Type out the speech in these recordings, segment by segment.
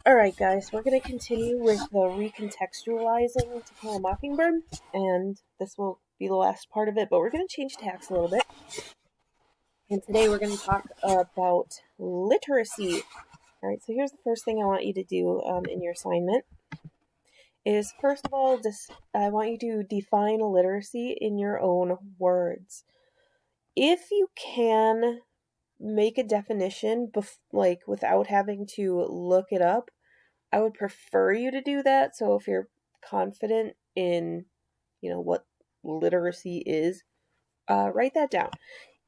Alright guys, we're going to continue with the recontextualizing To Kill a Mockingbird, and this will be the last part of it, but we're going to change tacks a little bit. And today we're going to talk about literacy. Alright, so here's the first thing I want you to do in your assignment. Is first of all, I want you to define literacy in your own words. If you can make a definition without having to look it up, I would prefer you to do that. So if you're confident in, what literacy is, write that down.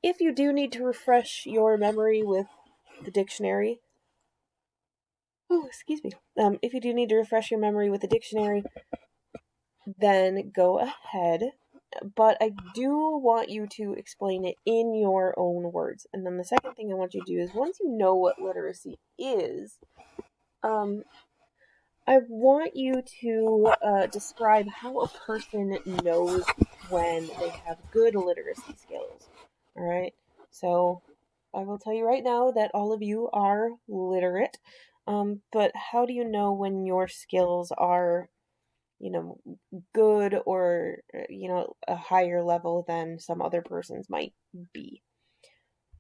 If you do need to refresh your memory with the dictionary, if you do need to refresh your memory with the dictionary, then go ahead. But I do want you to explain it in your own words. And then the second thing I want you to do is, once you know what literacy is, I want you to describe how a person knows when they have good literacy skills. All right. So I will tell you right now that all of you are literate. But how do you know when your skills are, good or, a higher level than some other person's might be?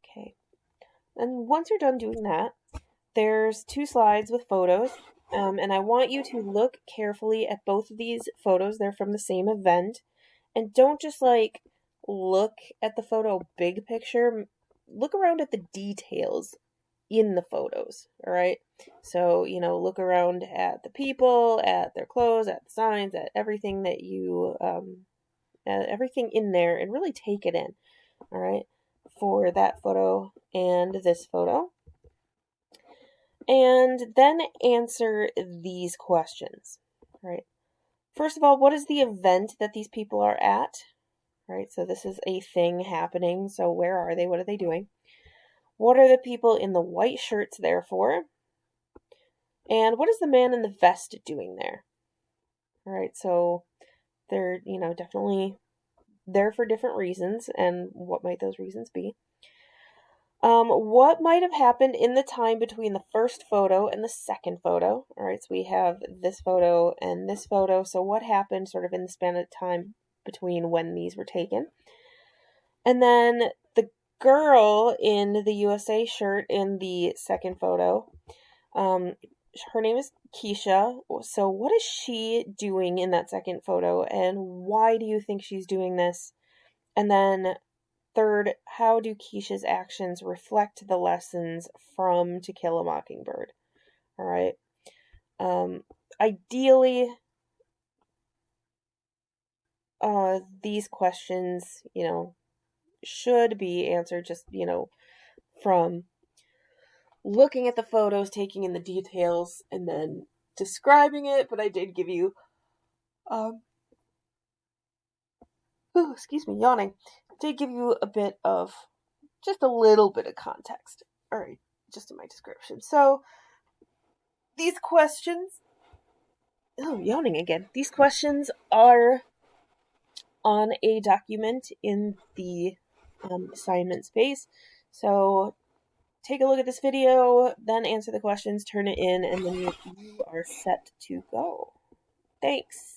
Okay. And once you're done doing that, there's 2 slides with photos. And I want you to look carefully at both of these photos. They're from the same event. And don't just look at the photo big picture. Look around at the details in the photos. All right. So, look around at the people, at their clothes, at the signs, at everything that everything in there, and really take it in. All right. For that photo and this photo. And then answer these questions. All right. First of all, what is the event that these people are at? All right. So this is a thing happening. So where are they? What are they doing? What are the people in the white shirts there for? And what is the man in the vest doing there? All right. So they're, definitely there for different reasons. And what might those reasons be? What might have happened in the time between the first photo and the second photo? All right, so we have this photo and this photo. So what happened sort of in the span of time between when these were taken? And then the girl in the USA shirt in the second photo, her name is Keisha. So what is she doing in that second photo, and why do you think she's doing this? And then third, how do Keisha's actions reflect the lessons from To Kill a Mockingbird? All right. Ideally, these questions, should be answered just, from looking at the photos, taking in the details, and then describing it. But I did give you, yawning. Did give you just a little bit of context. All right, just in my description. So these questions, yawning again. These questions are on a document in the assignment space. So take a look at this video, then answer the questions, turn it in, and then you are set to go. Thanks.